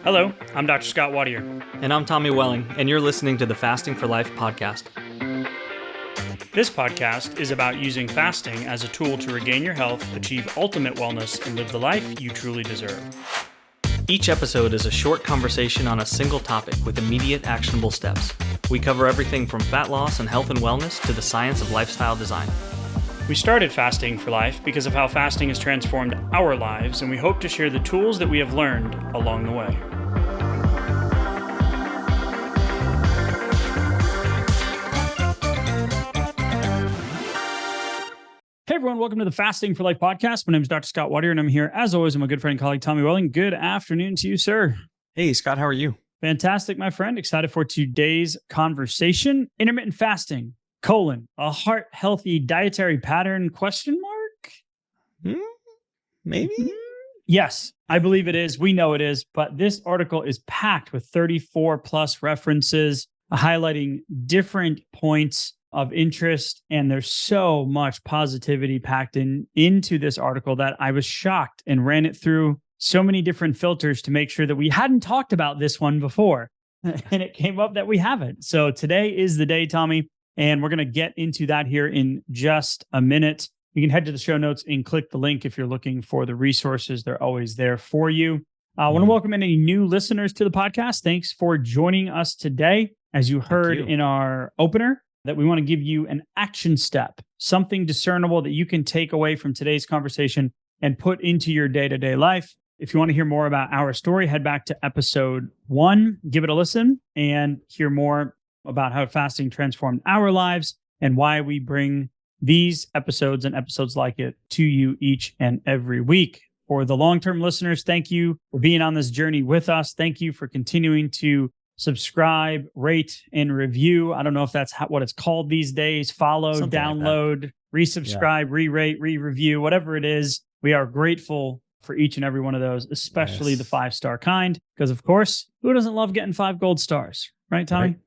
Hello, I'm Dr. Scott Wadier. And I'm Tommy Welling, and you're listening to the Fasting for Life podcast. This podcast is about using fasting as a tool to regain your health, achieve ultimate wellness, and live the life you truly deserve. Each episode is a short conversation on a single topic with immediate actionable steps. We cover everything from fat loss and health and wellness to the science of lifestyle design. We started Fasting for Life because of how fasting has transformed our lives, and we hope to share the tools that we have learned along the way. Hey everyone, welcome to the Fasting for Life podcast. My name is Dr. Scott Wadier, and I'm here, as always, with my good friend and colleague, Tommy Welling. Good afternoon to you, sir. Hey, Scott, how are you? Fantastic, my friend. Excited for today's conversation. Intermittent fasting, a heart-healthy dietary pattern, ? Maybe? Yes, I believe it is. We know it is. But this article is packed with 34 plus references highlighting different points of interest. And there's so much positivity packed into this article that I was shocked and ran it through so many different filters to make sure that we hadn't talked about this one before. And it came up that we haven't. So today is the day, Tommy. And we're going to get into that here in just a minute. You can head to the show notes and click the link if you're looking for the resources. They're always there for you. I want to welcome any new listeners to the podcast. Thanks for joining us today. As you heard in our opener, that we want to give you an action step, something discernible that you can take away from today's conversation and put into your day-to-day life. If you want to hear more about our story, head back to episode 1, give it a listen, and hear more about how fasting transformed our lives and why we bring these episodes and episodes like it to you each and every week. For the long-term listeners, thank you for being on this journey with us. Thank you for continuing to subscribe, rate, and review. I don't know if that's what it's called these days. Follow, something download, like resubscribe, re-rate, re-review, whatever it is. We are grateful for each and every one of those, especially the 5-star kind, because of course, who doesn't love getting 5 gold stars? Right, Tommy? Right.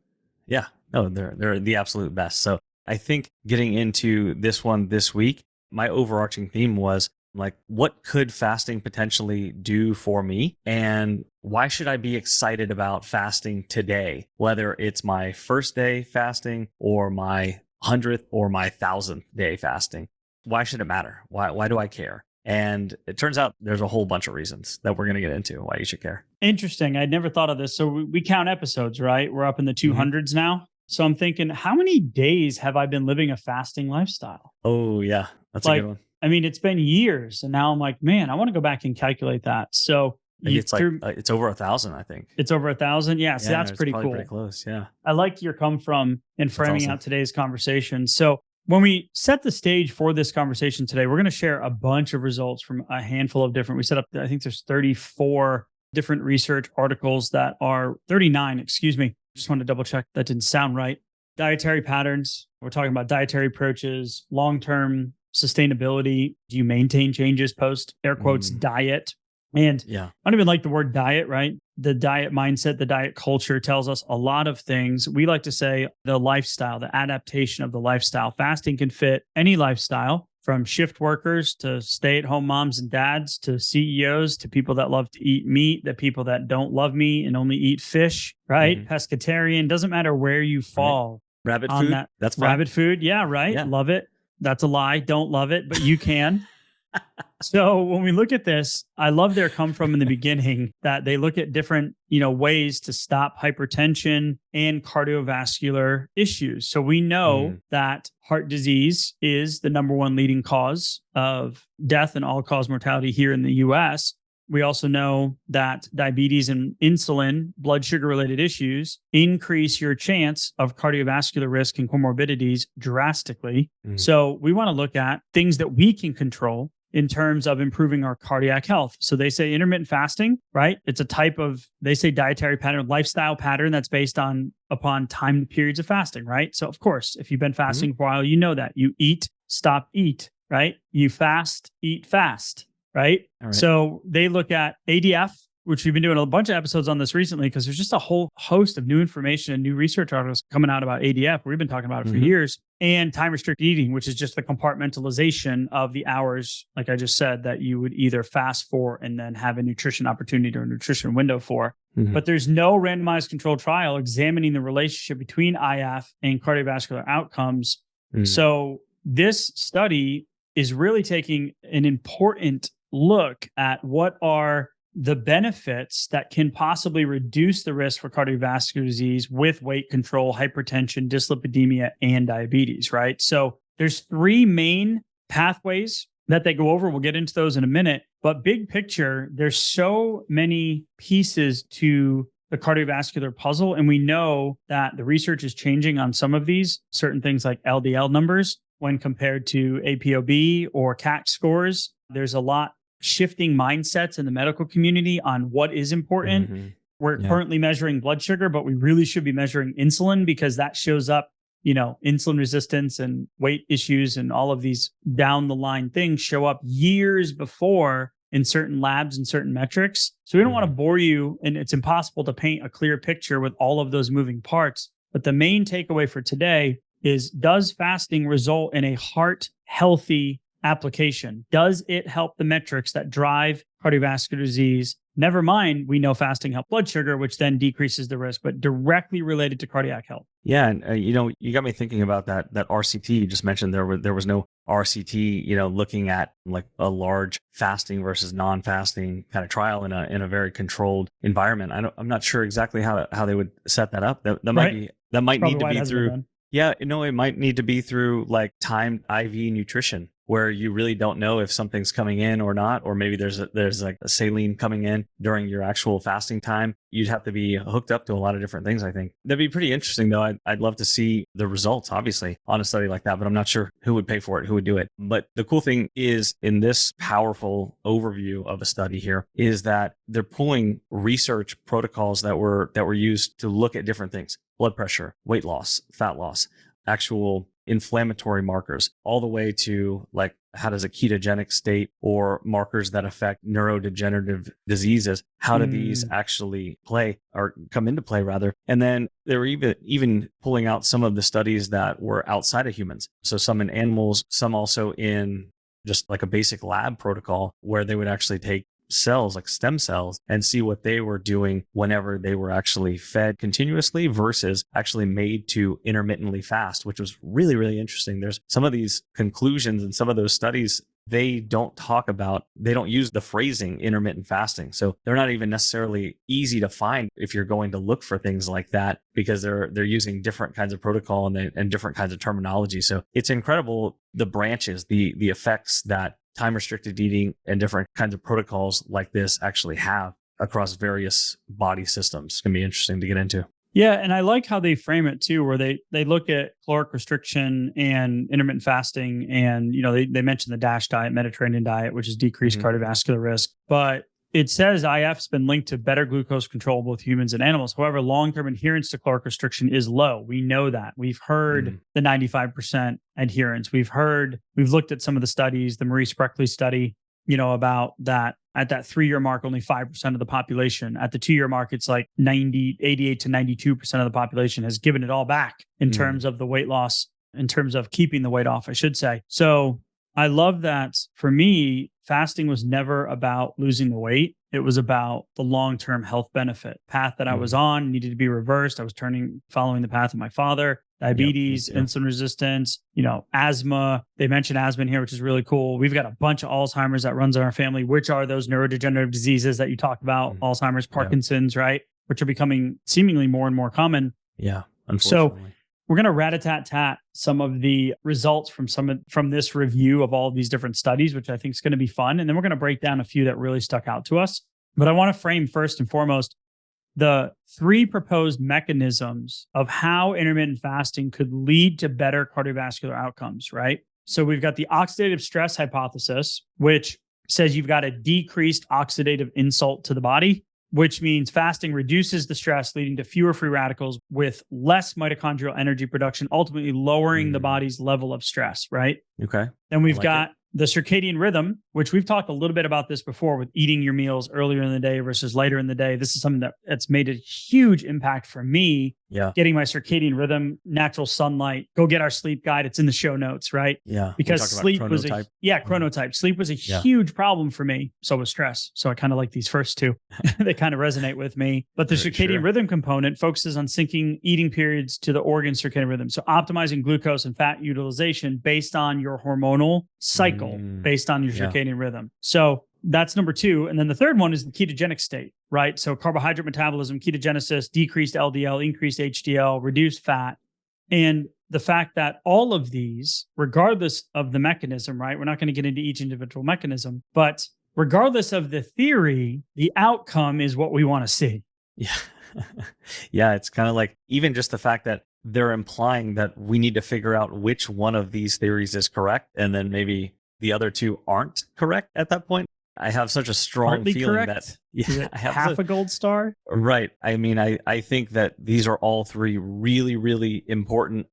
Yeah, no, they're the absolute best. So I think getting into this one this week, my overarching theme was like, what could fasting potentially do for me? And why should I be excited about fasting today? Whether it's my first day fasting or my 100th or my 1000th day fasting. Why should it matter? Why do I care? And it turns out there's a whole bunch of reasons that we're going to get into why you should care. Interesting. I'd never thought of this. So we count episodes, right? We're up in the 200s now. So I'm thinking, how many days have I been living a fasting lifestyle? Oh, yeah. That's a good one. I mean, it's been years. And now I'm like, man, I want to go back and calculate that. So it's it's over 1,000, I think. It's over 1,000. Yeah. So that's pretty cool. Pretty close. Yeah. I like your come from in framing out today's conversation. So when we set the stage for this conversation today, we're going to share a bunch of results from a handful of different, we set up, I think there's 34 different research articles that are 39, excuse me. Just wanted to double check that didn't sound right. Dietary patterns. We're talking about dietary approaches, long-term sustainability. Do you maintain changes post air quotes diet? And I don't even like the word diet, right? The diet mindset, the diet culture tells us a lot of things. We like to say the lifestyle, the adaptation of the lifestyle. Fasting can fit any lifestyle, from shift workers to stay-at-home moms and dads to CEOs to people that love to eat meat, the people that don't love meat and only eat fish, right? Pescatarian, doesn't matter where you fall. Rabbit food, that's fine. Rabbit food, yeah, right. Yeah. Love it. That's a lie. Don't love it, but you can. So when we look at this, I love their come from in the beginning that they look at different, ways to stop hypertension and cardiovascular issues. So we know that heart disease is the number one leading cause of death and all-cause mortality here in the US. We also know that diabetes and insulin, blood sugar-related issues, increase your chance of cardiovascular risk and comorbidities drastically. So we want to look at things that we can control in terms of improving our cardiac health. So they say intermittent fasting, right? It's a type of, they say dietary pattern, lifestyle pattern that's based upon time periods of fasting, right? So of course, if you've been fasting for a while, you know that you eat, stop, eat, right? You fast, eat, fast, right? So they look at ADF, which we've been doing a bunch of episodes on this recently, because there's just a whole host of new information and new research articles coming out about ADF. We've been talking about it for years. And time restricted eating, which is just the compartmentalization of the hours, like I just said, that you would either fast for and then have a nutrition opportunity or a nutrition window for. But there's no randomized controlled trial examining the relationship between IF and cardiovascular outcomes. So this study is really taking an important look at what are the benefits that can possibly reduce the risk for cardiovascular disease with weight control, hypertension, dyslipidemia, and diabetes, right? So there's three main pathways that they go over. We'll get into those in a minute. But big picture, there's so many pieces to the cardiovascular puzzle. And we know that the research is changing on some of these, certain things like LDL numbers when compared to APOB or CAC scores. There's a lot shifting mindsets in the medical community on what is important. We're currently measuring blood sugar, but we really should be measuring insulin, because that shows up, insulin resistance and weight issues and all of these down the line things show up years before in certain labs and certain metrics. So we don't want to bore you, and it's impossible to paint a clear picture with all of those moving parts. But the main takeaway for today is, does fasting result in a heart healthy application? Does it help the metrics that drive cardiovascular disease? Never mind, we know fasting helps blood sugar, which then decreases the risk, but directly related to cardiac health. Yeah, and you got me thinking about that RCT you just mentioned. There was no RCT, looking at like a large fasting versus non-fasting kind of trial in a very controlled environment. I'm not sure exactly how they would set that up. That might need to be through. Yeah, it might need to be through like timed IV nutrition, where you really don't know if something's coming in or not, or maybe there's like a saline coming in during your actual fasting time. You'd have to be hooked up to a lot of different things, I think. That'd be pretty interesting, though. I'd love to see the results, obviously, on a study like that, but I'm not sure who would pay for it, who would do it. But the cool thing is, in this powerful overview of a study here, is that they're pulling research protocols that were used to look at different things: blood pressure, weight loss, fat loss, actual inflammatory markers, all the way to like, how does a ketogenic state or markers that affect neurodegenerative diseases, how do these actually play or come into play rather? And then they were even pulling out some of the studies that were outside of humans. So some in animals, some also in just like a basic lab protocol, where they would actually take cells like stem cells and see what they were doing whenever they were actually fed continuously versus actually made to intermittently fast, which was really, really interesting. There's some of these conclusions and some of those studies, they don't use the phrasing intermittent fasting. So they're not even necessarily easy to find if you're going to look for things like that, because they're using different kinds of protocol and different kinds of terminology. So it's incredible, the branches, the effects that time restricted eating and different kinds of protocols like this actually have across various body systems. It's going to be interesting to get into. Yeah. And I like how they frame it too, where they look at caloric restriction and intermittent fasting. And, they mentioned the DASH diet, Mediterranean diet, which is decreased cardiovascular risk. But it says IF's been linked to better glucose control, both humans and animals. However, long-term adherence to caloric restriction is low. We know that. We've heard the 95% adherence. We've looked at some of the studies, the Maurice Breckley study, about that. At that 3-year mark, only 5% of the population. At the 2-year mark, it's like 88 to 92% of the population has given it all back in terms of the weight loss, in terms of keeping the weight off, I should say. So I love that. For me, fasting was never about losing the weight. It was about the long-term health benefit. Path that I was on needed to be reversed. I was following the path of my father. Diabetes, insulin resistance, asthma. They mentioned asthma in here, which is really cool. We've got a bunch of Alzheimer's that runs in our family, which are those neurodegenerative diseases that you talk about, Alzheimer's, Parkinson's, right? Which are becoming seemingly more and more common. Yeah, unfortunately. So we're going to rat-a-tat-tat some of the results from this review of all of these different studies, which I think is going to be fun. And then we're going to break down a few that really stuck out to us. But I want to frame first and foremost the 3 proposed mechanisms of how intermittent fasting could lead to better cardiovascular outcomes, right? So we've got the oxidative stress hypothesis, which says you've got a decreased oxidative insult to the body, which means fasting reduces the stress, leading to fewer free radicals with less mitochondrial energy production, ultimately lowering the body's level of stress, right? Okay. Then we've got the circadian rhythm, which we've talked a little bit about this before with eating your meals earlier in the day versus later in the day. This is something that's made a huge impact for me. Yeah. Getting my circadian rhythm, natural sunlight, go get our sleep guide. It's in the show notes, right? Yeah. Because sleep was chronotype. chronotype. Sleep was a huge problem for me. So was stress. So I kind of like these first two. They kind of resonate with me. But the circadian rhythm component focuses on syncing eating periods to the organ circadian rhythm. So optimizing glucose and fat utilization based on your hormonal cycle, based on your circadian rhythm. So that's number two. And then the third one is the ketogenic state, right? So carbohydrate metabolism, ketogenesis, decreased LDL, increased HDL, reduced fat. And the fact that all of these, regardless of the mechanism, right? We're not going to get into each individual mechanism, but regardless of the theory, the outcome is what we want to see. Yeah. Yeah. It's kind of like even just the fact that they're implying that we need to figure out which one of these theories is correct. And then maybe the other two aren't correct at that point. I have such a strong Partly feeling correct? that I have half a gold star. Right. I mean, I think that these are all three really, really important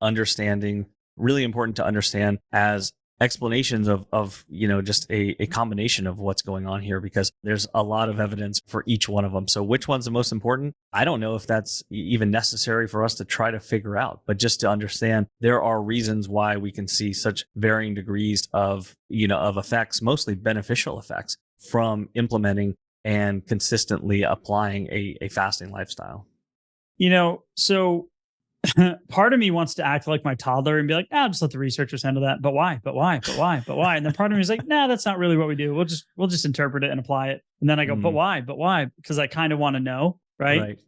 really important to understand as explanations of just a combination of what's going on here, because there's a lot of evidence for each one of them. So which one's the most important? I don't know if that's even necessary for us to try to figure out, but just to understand there are reasons why we can see such varying degrees of effects, mostly beneficial effects from implementing and consistently applying a fasting lifestyle. So part of me wants to act like my toddler and be like, just let the researchers handle that. But why? But why? But why? But why? And then part of me is like, that's not really what we do. We'll just interpret it and apply it. And then I go, but why? But why? Because I kind of want to know, right?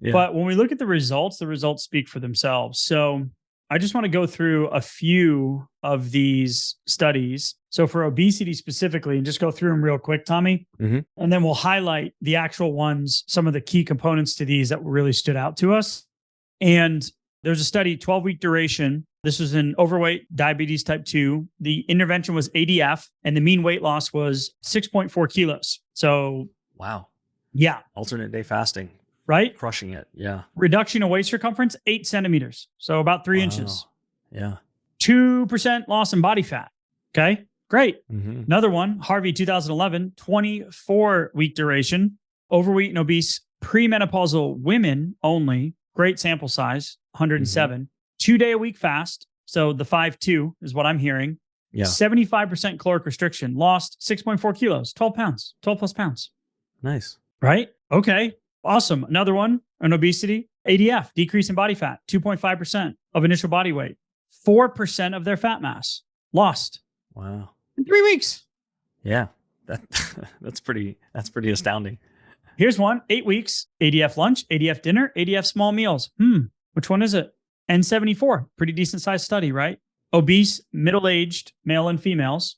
Yeah. But when we look at the results speak for themselves. So I just want to go through a few of these studies. So for obesity specifically, and just go through them real quick, Tommy, and then we'll highlight the actual ones, some of the key components to these that really stood out to us. And there's a study, 12-week duration. This was in overweight, diabetes type 2. The intervention was ADF, and the mean weight loss was 6.4 kilos. So, wow. Yeah. Alternate day fasting. Right? Crushing it. Yeah. Reduction of waist circumference, 8 centimeters. So about 3 inches. Yeah. 2% loss in body fat. Okay. Great. Another one, Harvey 2011, 24-week duration, overweight and obese premenopausal women only. Great sample size, 107. 2-day-a-week fast. So the 5-2 is what I'm hearing. Yeah. 75% caloric restriction. Lost 6.4 kilos, 12 plus pounds. Nice. Right? Okay. Awesome. Another one, an obesity. ADF, decrease in body fat, 2.5% of initial body weight. 4% of their fat mass lost. Wow. In 3 weeks. Yeah. That's pretty astounding. Here's one, 8 weeks, ADF lunch, ADF dinner, ADF small meals. Which one is it? N74, pretty decent sized study, right? Obese, middle-aged male and females,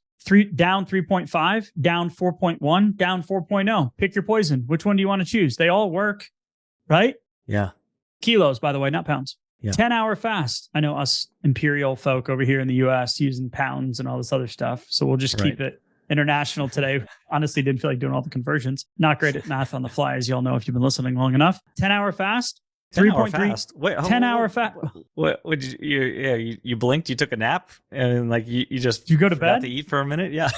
down 3.5, down 4.1, down 4.0. Pick your poison. Which one do you want to choose? They all work, right? Yeah. Kilos, by the way, not pounds. Yeah. 10-hour fast. I know us imperial folk over here in the US using pounds and all this other stuff. So we'll just keep it international today. Honestly, didn't feel like doing all the conversions. Not great at math on the fly, as y'all know if you've been listening long enough. 10-hour fast. 3.3. Wait, 10-hour fast. What did you blinked, you took a nap, and like you just you go to bed to eat for a minute? Yeah.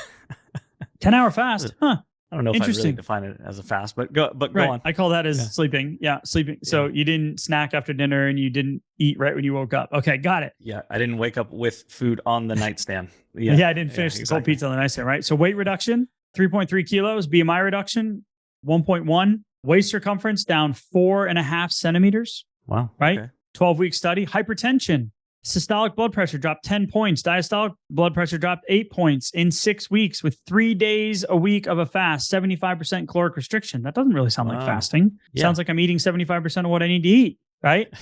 10-hour fast. Huh. I don't know if I really define it as a fast, but go on. I call that as sleeping. Yeah, sleeping. So you didn't snack after dinner and you didn't eat right when you woke up. Okay, got it. Yeah, I didn't wake up with food on the nightstand. Yeah, I didn't finish the cold pizza on the nightstand, right? So weight reduction, 3.3 kilos. BMI reduction, 1.1. Waist circumference down 4.5 centimeters. Wow. Right? Okay. 12-week study. Hypertension. Systolic blood pressure dropped 10 points. Diastolic blood pressure dropped 8 points in 6 weeks with 3 days a week of a fast, 75% caloric restriction. That doesn't really sound like fasting. Yeah. Sounds like I'm eating 75% of what I need to eat, right?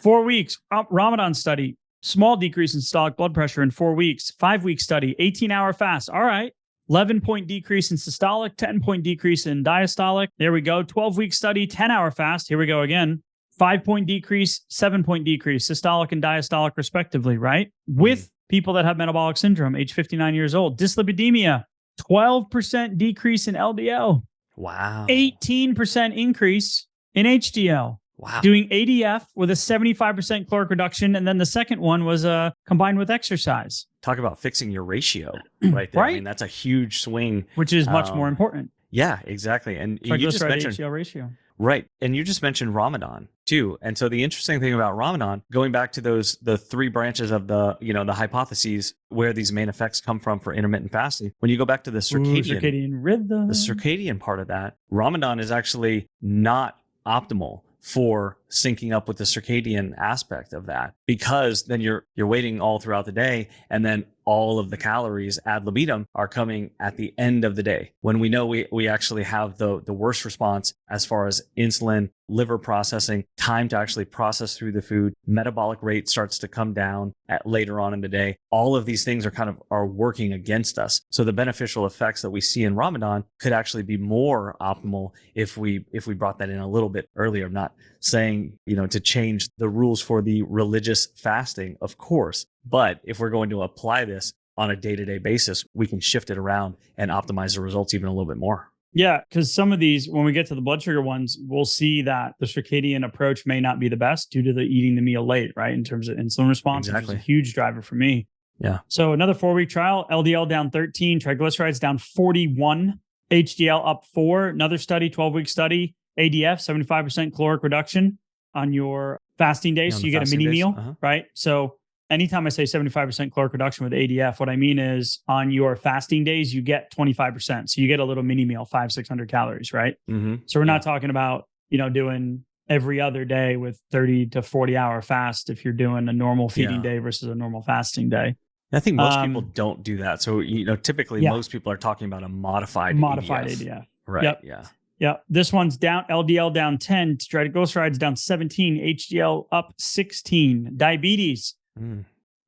4 weeks. Ramadan study. Small decrease in systolic blood pressure in 4 weeks. 5-week study. 18-hour fast. All right. 11-point decrease in systolic, 10-point decrease in diastolic. There we go. 12-week study, 10-hour fast. Here we go again. 5-point decrease, 7-point decrease, systolic and diastolic respectively, right? With people that have metabolic syndrome, age 59 years old. Dyslipidemia, 12% decrease in LDL. Wow. 18% increase in HDL. Wow. doing ADF with a 75% caloric reduction. And then the second one was combined with exercise. Talk about fixing your ratio right there. Right? I mean, that's a huge swing. Which is much more important. Yeah, exactly. And you just Triglyceride mentioned HDL ratio. right. And you just mentioned Ramadan too. And so the interesting thing about Ramadan, going back to the three branches of the hypotheses where these main effects come from for intermittent fasting, when you go back to the circadian rhythm, the circadian part of that, Ramadan is actually not optimal for syncing up with the circadian aspect of that, because then you're waiting all throughout the day, and then all of the calories ad libitum are coming at the end of the day, when we know we actually have the worst response as far as insulin, liver processing, time to actually process through the food, metabolic rate starts to come down at later on in the day. All of these things are working against us. So the beneficial effects that we see in Ramadan could actually be more optimal if we brought that in a little bit earlier. I'm not saying, to change the rules for the religious fasting, of course, but if we're going to apply this on a day-to-day basis, we can shift it around and optimize the results even a little bit more. Yeah, because some of these, when we get to the blood sugar ones, we'll see that the circadian approach may not be the best due to the eating the meal late, right? In terms of insulin response, Exactly. Which is a huge driver for me. Yeah. So another 4-week trial, LDL down 13, triglycerides down 41, HDL up 4. Another study, 12-week study, ADF, 75% caloric reduction on your fasting days. So you get a mini meal, right? So anytime I say 75% caloric reduction with ADF, what I mean is on your fasting days, you get 25%. So you get a little mini meal, 500-600 calories, right? Mm-hmm. So we're not talking about, doing every other day with 30 to 40 hour fast if you're doing a normal feeding day versus a normal fasting day. I think most people don't do that. So, typically most people are talking about a modified ADF. Right. Yep. Yeah. Yeah, this one's down, LDL down 10, triglycerides down 17, HDL up 16. Diabetes.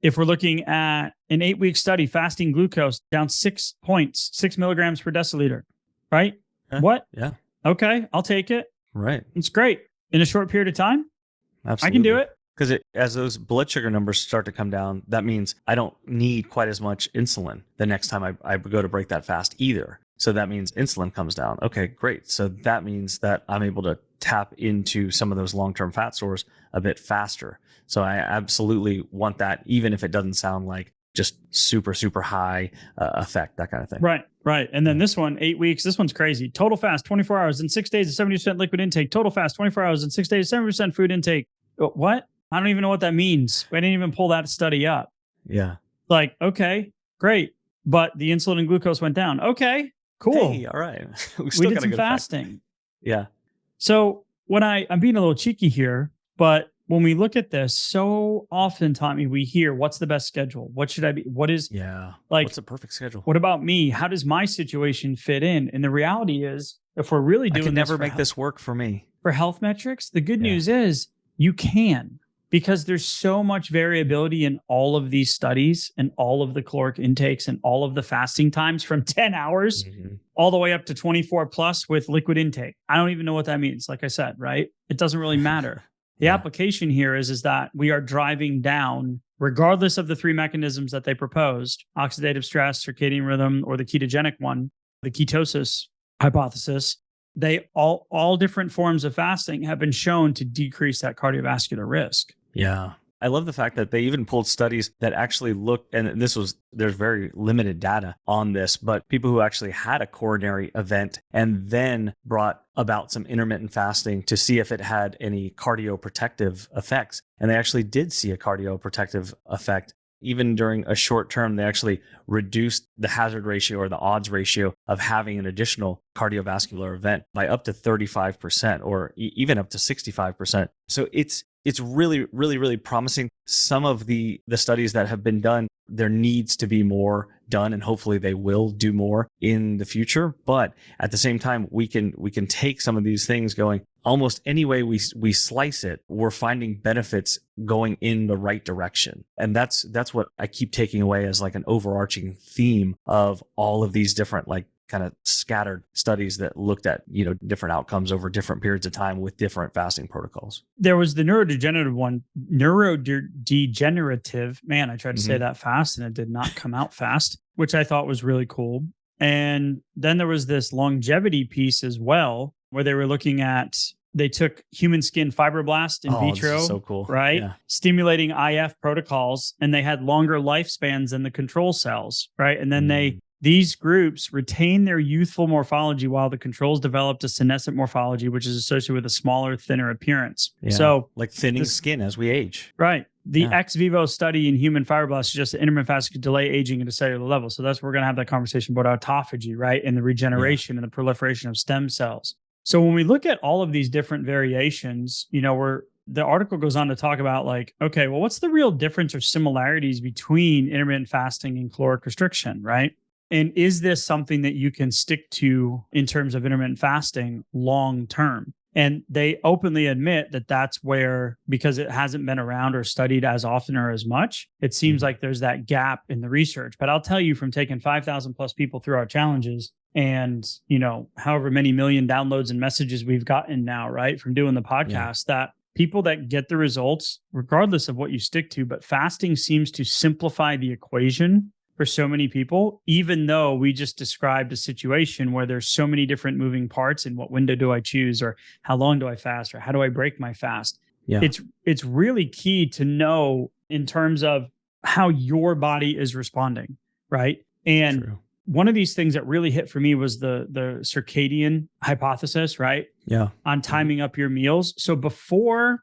If we're looking at an 8-week study, fasting glucose down 6 points, 6 milligrams per deciliter, right? What? Yeah. Okay, I'll take it. Right. It's great. In a short period of time, absolutely. I can do it. Because as those blood sugar numbers start to come down, that means I don't need quite as much insulin the next time I go to break that fast either. So that means insulin comes down. Okay, great. So that means that I'm able to tap into some of those long-term fat stores a bit faster. So I absolutely want that, even if it doesn't sound like just super, super high effect, that kind of thing. Right. And then this one, 8 weeks, this one's crazy. Total fast, 24 hours and 6 days, 70% liquid intake. Total fast, 24 hours and 6 days, 70% food intake. What? I don't even know what that means. I didn't even pull that study up. Yeah. Like, okay, great. But the insulin and glucose went down. Okay, cool. Hey, all right. We did some fasting. Yeah. So when I'm being a little cheeky here, but when we look at this, so often, Tommy, we hear, what's the best schedule? What should I be? What is, what's the perfect schedule? What about me? How does my situation fit in? And the reality is, if we're really doing I can never make this work for me. For health metrics, the good news is you can. Because there's so much variability in all of these studies and all of the caloric intakes and all of the fasting times from 10 hours all the way up to 24 plus with liquid intake. I don't even know what that means. Like I said, right? It doesn't really matter. The application here is that we are driving down, regardless of the three mechanisms that they proposed, oxidative stress, circadian rhythm, or the ketogenic one, the ketosis hypothesis. They all different forms of fasting have been shown to decrease that cardiovascular risk. Yeah. I love the fact that they even pulled studies that actually looked, and there's very limited data on this, but people who actually had a coronary event and then brought about some intermittent fasting to see if it had any cardioprotective effects. And they actually did see a cardioprotective effect. Even during a short term, they actually reduced the hazard ratio or the odds ratio of having an additional cardiovascular event by up to 35% or even up to 65%. So it's really, really, really promising. Some of the studies that have been done, there needs to be more done, and hopefully they will do more in the future. But at the same time, we can take some of these things going almost any way we slice it, we're finding benefits going in the right direction. And that's what I keep taking away as like an overarching theme of all of these different like kind of scattered studies that looked at, different outcomes over different periods of time with different fasting protocols. There was the neurodegenerative one, neurodegenerative. Man, I tried to say that fast and it did not come out fast, which I thought was really cool. And then there was this longevity piece as well, where they were looking at they took human skin fibroblasts in Oh, this vitro, is so cool. right? Yeah. Stimulating IF protocols, and they had longer lifespans than the control cells, right? And then these groups retain their youthful morphology while the controls developed a senescent morphology, which is associated with a smaller, thinner appearance. Yeah. So like thinning skin as we age. Right. The ex vivo study in human fibroblasts suggests that intermittent fasting could delay aging at a cellular level. So that's where we're going to have that conversation about autophagy, right? And the regeneration and the proliferation of stem cells. So when we look at all of these different variations, the article goes on to talk about like, okay, well, what's the real difference or similarities between intermittent fasting and caloric restriction, right? And is this something that you can stick to in terms of intermittent fasting long term? And they openly admit that that's where, because it hasn't been around or studied as often or as much, it seems like there's that gap in the research. But I'll tell you, from taking 5,000 plus people through our challenges and, however many million downloads and messages we've gotten now, right, from doing the podcast, that people that get the results, regardless of what you stick to, but fasting seems to simplify the equation for so many people, even though we just described a situation where there's so many different moving parts in what window do I choose, or how long do I fast, or how do I break my fast. Yeah. It's really key to know in terms of how your body is responding, right? And one of these things that really hit for me was the circadian hypothesis, right? Yeah. On timing up your meals. So before,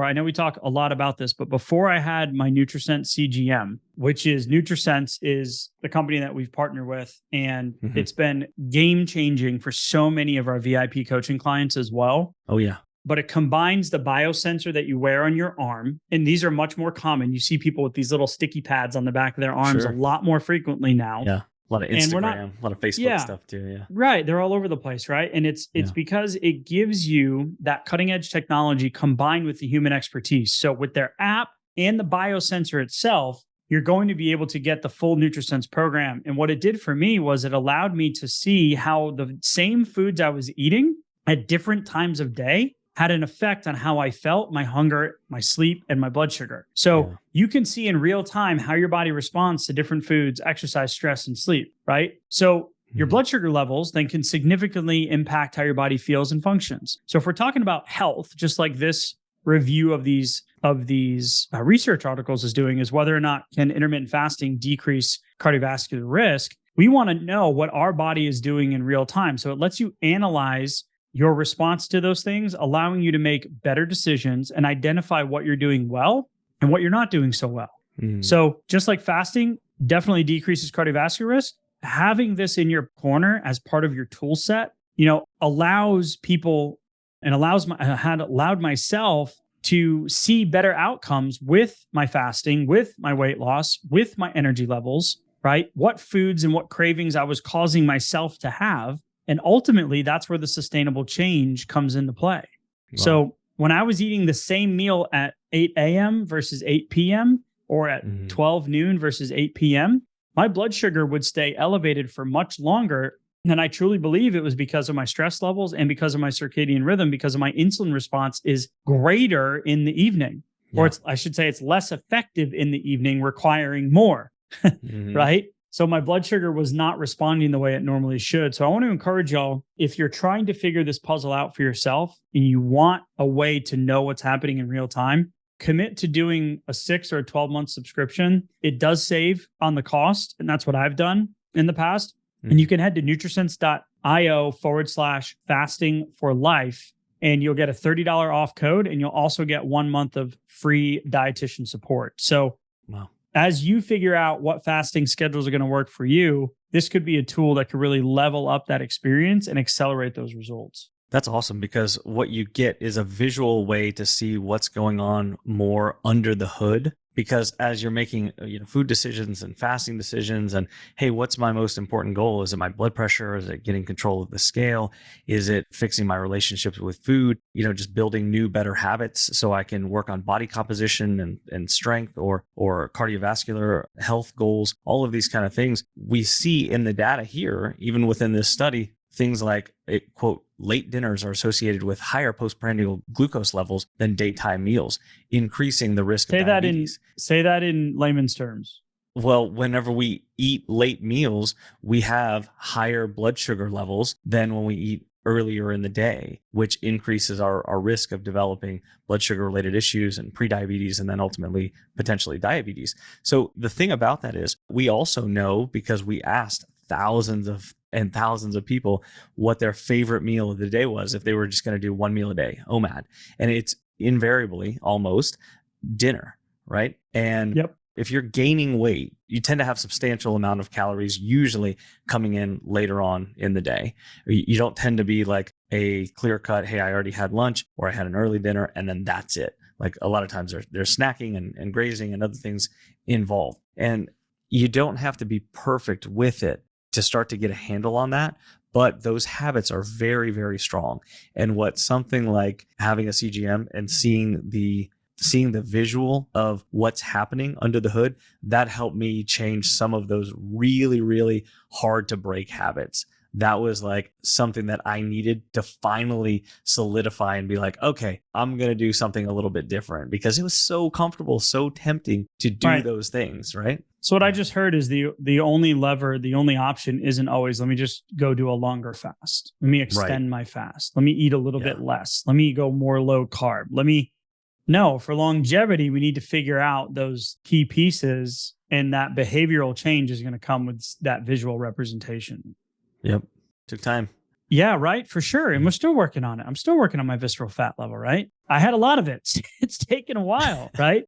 I know we talk a lot about this, but before I had my NutriSense CGM, which is NutriSense is the company that we've partnered with, and it's been game changing for so many of our VIP coaching clients as well. Oh yeah. But it combines the biosensor that you wear on your arm, and these are much more common. You see people with these little sticky pads on the back of their arms a lot more frequently now. Yeah. A lot of Instagram, a lot of Facebook stuff too. Yeah. Right. They're all over the place. Right. And it's because it gives you that cutting edge technology combined with the human expertise. So with their app and the biosensor itself, you're going to be able to get the full NutriSense program. And what it did for me was it allowed me to see how the same foods I was eating at different times of day had an effect on how I felt, my hunger, my sleep, and my blood sugar. So you can see in real time how your body responds to different foods, exercise, stress, and sleep, right? So your blood sugar levels then can significantly impact how your body feels and functions. So if we're talking about health, just like this review of these research articles is doing, is whether or not can intermittent fasting decrease cardiovascular risk, we want to know what our body is doing in real time. So it lets you analyze your response to those things, allowing you to make better decisions and identify what you're doing well and what you're not doing so well. So just like fasting definitely decreases cardiovascular risk, having this in your corner as part of your tool set, allows people and had allowed myself to see better outcomes with my fasting, with my weight loss, with my energy levels, right? What foods and what cravings I was causing myself to have. And ultimately, that's where the sustainable change comes into play. Wow. So when I was eating the same meal at 8 a.m. versus 8 p.m. or at 12 noon versus 8 p.m., my blood sugar would stay elevated for much longer. And I truly believe it was because of my stress levels and because of my circadian rhythm, because of my insulin response is greater in the evening. Yeah. Or I should say it's less effective in the evening, requiring more, right? So my blood sugar was not responding the way it normally should. So I want to encourage y'all, if you're trying to figure this puzzle out for yourself and you want a way to know what's happening in real time, commit to doing a 6 or a 12-month subscription. It does save on the cost. And that's what I've done in the past. And you can head to nutrisense.io/fasting for life. And you'll get a $30 off code. And you'll also get 1 month of free dietitian support. So as you figure out what fasting schedules are going to work for you, this could be a tool that could really level up that experience and accelerate those results. That's awesome, because what you get is a visual way to see what's going on more under the hood. Because as you're making food decisions and fasting decisions and, hey, what's my most important goal? Is it my blood pressure? Is it getting control of the scale? Is it fixing my relationships with food? Just building new, better habits so I can work on body composition and strength or cardiovascular health goals, all of these kind of things. We see in the data here, even within this study, things like, quote, late dinners are associated with higher postprandial glucose levels than daytime meals, increasing the risk of diabetes. Say that in layman's terms. Well, whenever we eat late meals, we have higher blood sugar levels than when we eat earlier in the day, which increases our risk of developing blood sugar related issues and prediabetes, and then ultimately potentially diabetes. So the thing about that is we also know, because we asked thousands of people what their favorite meal of the day was if they were just going to do one meal a day, OMAD. And it's invariably almost dinner, right? And Yep. if you're gaining weight, you tend to have substantial amount of calories usually coming in later on in the day. You don't tend to be like a clear cut, hey, I already had lunch or I had an early dinner and then that's it. Like a lot of times there's snacking and grazing and other things involved. And you don't have to be perfect with it to start to get a handle on that. But those habits are very, very strong. And what something like having a CGM and seeing the visual of what's happening under the hood, that helped me change some of those really, really hard to break habits. That was like something that I needed to finally solidify and be like, okay, I'm going to do something a little bit different, because it was so comfortable, so tempting to do those things, right? So what I just heard is the only lever, the only option isn't always, let me just go do a longer fast. Let me extend my fast. Let me eat a little bit less. Let me go more low carb. No, for longevity, we need to figure out those key pieces, and that behavioral change is going to come with that visual representation. Yep. Took time. Yeah, right. For sure. And we're still working on it. I'm still working on my visceral fat level, right? I had a lot of it. It's taken a while, right?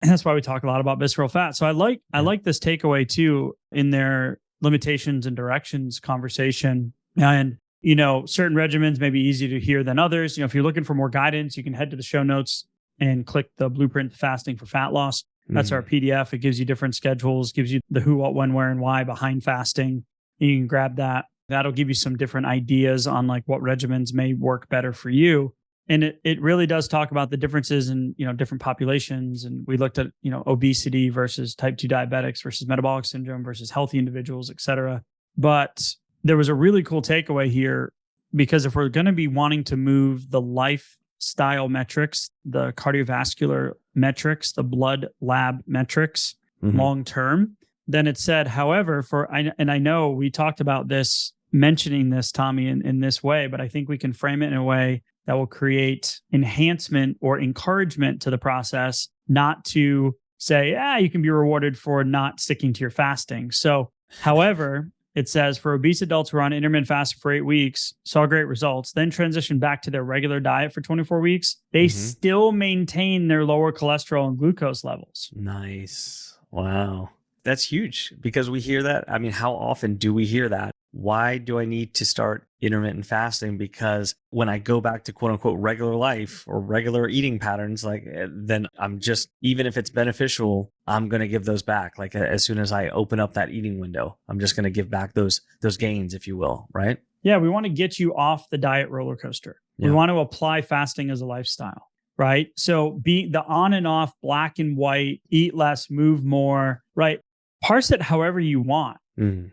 And that's why we talk a lot about visceral fat. So I like this takeaway too in their limitations and directions conversation. And, certain regimens may be easier to hear than others. If you're looking for more guidance, you can head to the show notes and click the Blueprint Fasting for Fat Loss. That's our PDF. It gives you different schedules, gives you the who, what, when, where, and why behind fasting. You can grab that. That'll give you some different ideas on like what regimens may work better for you. And it really does talk about the differences in, different populations. And we looked at, obesity versus type 2 diabetics versus metabolic syndrome versus healthy individuals, et cetera. But there was a really cool takeaway here, because if we're going to be wanting to move the lifestyle metrics, the cardiovascular metrics, the blood lab metrics long term, then it said, however, I know we talked about this, mentioning this, Tommy, in this way, but I think we can frame it in a way that will create enhancement or encouragement to the process, not to say, you can be rewarded for not sticking to your fasting. So, however, it says for obese adults who are on intermittent fasting for 8 weeks, saw great results, then transitioned back to their regular diet for 24 weeks, they still maintain their lower cholesterol and glucose levels. Nice. Wow. That's huge, because we hear that. I mean, how often do we hear that? Why do I need to start intermittent fasting? Because when I go back to quote unquote regular life or regular eating patterns, like then I'm just, even if it's beneficial, I'm going to give those back. Like as soon as I open up that eating window, I'm just going to give back those gains, if you will. Right. Yeah. We want to get you off the diet roller coaster. Yeah. We want to apply fasting as a lifestyle. Right. So be the on and off, black and white, eat less, move more, right? Parse it however you want.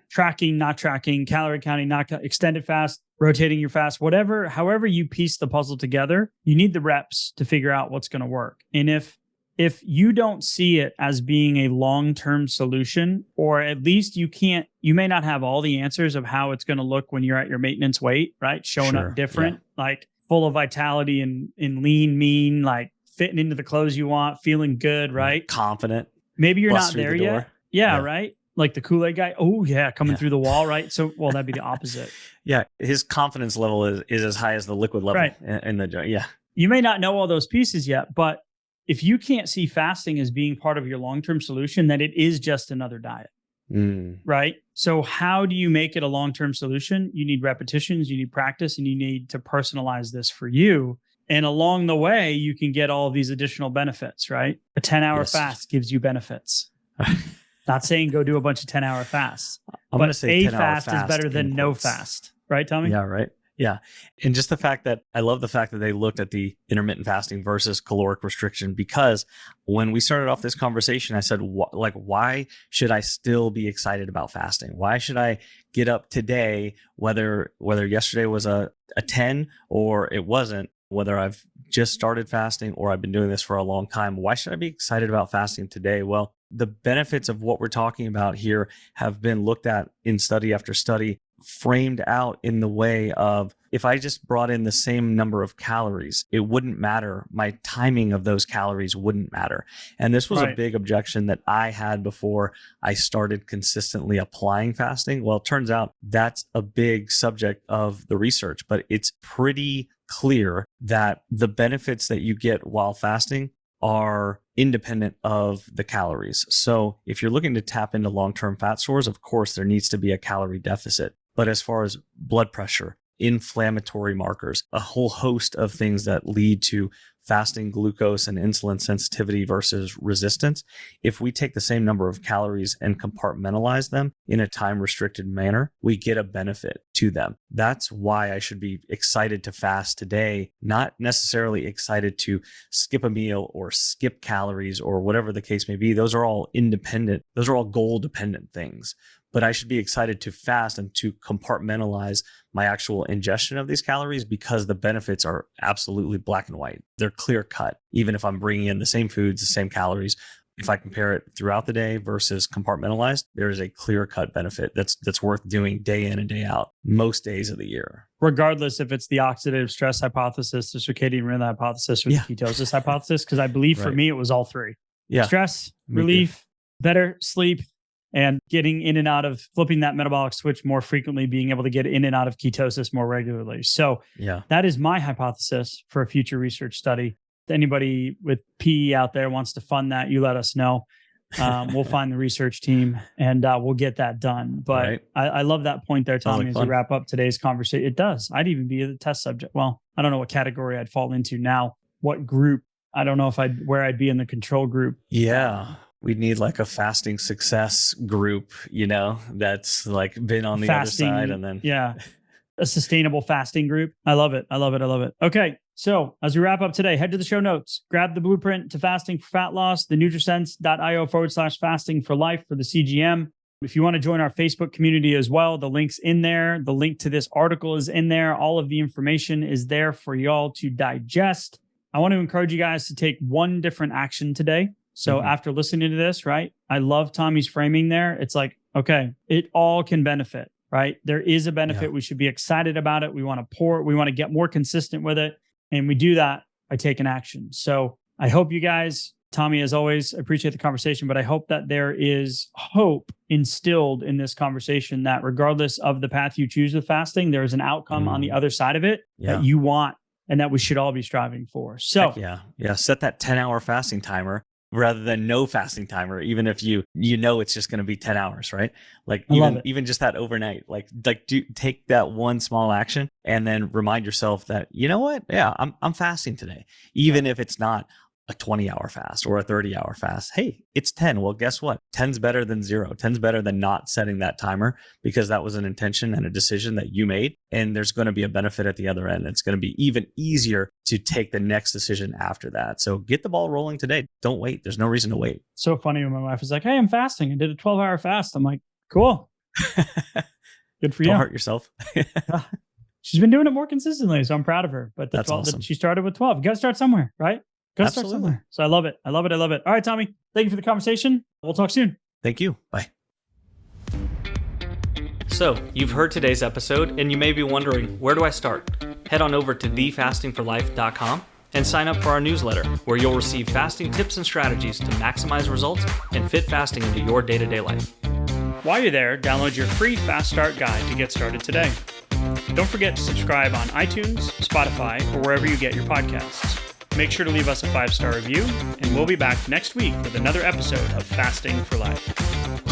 Tracking, not tracking, calorie counting, not extended fast, rotating your fast, whatever, however you piece the puzzle together, you need the reps to figure out what's going to work. And if you don't see it as being a long-term solution, or at least you may not have all the answers of how it's going to look when you're at your maintenance weight, right? Showing up different, like full of vitality and lean, mean, like fitting into the clothes you want, feeling good, right? Confident. Maybe you're not there yet. Yeah, right. Like the Kool-Aid guy. Oh yeah. Coming through the wall. Right. So, that'd be the opposite. Yeah. His confidence level is as high as the liquid level in the joint. Yeah. You may not know all those pieces yet, but if you can't see fasting as being part of your long-term solution, then it is just another diet. Right. So how do you make it a long-term solution? You need repetitions, you need practice, and you need to personalize this for you. And along the way, you can get all of these additional benefits, right? A 10-hour fast gives you benefits. Not saying go do a bunch of 10-hour fasts. I'm going to say a fast is better than no fast. Right, Tommy? Yeah, right. Yeah. And just I love the fact that they looked at the intermittent fasting versus caloric restriction, because when we started off this conversation, I said, why should I still be excited about fasting? Why should I get up today, whether yesterday was a 10 or it wasn't, whether I've just started fasting or I've been doing this for a long time? Why should I be excited about fasting today? Well, the benefits of what we're talking about here have been looked at in study after study framed out in the way of, if I just brought in the same number of calories, it wouldn't matter. My timing of those calories wouldn't matter. And this was a big objection that I had before I started consistently applying fasting. Well, it turns out that's a big subject of the research, but it's pretty clear that the benefits that you get while fasting are independent of the calories. So if you're looking to tap into long-term fat stores, of course, there needs to be a calorie deficit. But as far as blood pressure, inflammatory markers, a whole host of things that lead to fasting glucose and insulin sensitivity versus resistance, if we take the same number of calories and compartmentalize them in a time-restricted manner, we get a benefit to them. That's why I should be excited to fast today, not necessarily excited to skip a meal or skip calories or whatever the case may be. Those are all independent. Those are all goal-dependent things. But I should be excited to fast and to compartmentalize my actual ingestion of these calories because the benefits are absolutely black and white. They're clear cut. Even if I'm bringing in the same foods, the same calories, if I compare it throughout the day versus compartmentalized, there is a clear cut benefit that's worth doing day in and day out, most days of the year. Regardless if it's the oxidative stress hypothesis, the circadian rhythm hypothesis, or the ketosis hypothesis, because I believe for me, it was all three. Yeah. Stress, relief, better sleep, and getting in and out of flipping that metabolic switch more frequently, being able to get in and out of ketosis more regularly. So that is my hypothesis for a future research study. If anybody with PE out there wants to fund that, you let us know. We'll find the research team and we'll get that done. But I love that point there, Tommy, as we wrap up today's conversation. It does. I'd even be a test subject. Well, I don't know what category I'd fall into now. What group? I don't know if where I'd be in the control group. Yeah. We'd need like a fasting success group, that's like been on the other side and then. Yeah. A sustainable fasting group. I love it. I love it. I love it. Okay. So as we wrap up today, head to the show notes, grab the blueprint to fasting for fat loss, the nutrisense.io/fasting for life for the CGM. If you want to join our Facebook community as well, the link's in there. The link to this article is in there. All of the information is there for y'all to digest. I want to encourage you guys to take one different action today. So after listening to this, right, I love Tommy's framing there. It's like, okay, it all can benefit, right? There is a benefit. Yeah. We should be excited about it. We want to we want to get more consistent with it. And we do that by taking action. So I hope you guys, Tommy, as always, appreciate the conversation, but I hope that there is hope instilled in this conversation that regardless of the path you choose with fasting, there is an outcome on the other side of it that you want and that we should all be striving for. So set that 10-hour fasting timer rather than no fasting timer, even if you know it's just going to be 10 hours, right? Like even just that overnight, take that one small action and then remind yourself that, you know what? Yeah, I'm fasting today. Even if it's not a 20-hour fast or a 30-hour fast. Hey, it's 10. Well, guess what? 10's better than 0. 10's better than not setting that timer because that was an intention and a decision that you made. And there's going to be a benefit at the other end. It's going to be even easier to take the next decision after that. So get the ball rolling today. Don't wait. There's no reason to wait. So funny when my wife was like, hey, I'm fasting. I did a 12-hour fast. I'm like, cool. Good for you. Don't hurt yourself. She's been doing it more consistently. So I'm proud of her. But that's awesome. She started with 12. You got to start somewhere, right? Start somewhere. So I love it. I love it. I love it. All right, Tommy, thank you for the conversation. We'll talk soon. Thank you. Bye. So you've heard today's episode and you may be wondering, where do I start? Head on over to thefastingforlife.com and sign up for our newsletter where you'll receive fasting tips and strategies to maximize results and fit fasting into your day-to-day life. While you're there, download your free Fast Start guide to get started today. Don't forget to subscribe on iTunes, Spotify, or wherever you get your podcasts. Make sure to leave us a 5-star review, and we'll be back next week with another episode of Fasting for Life.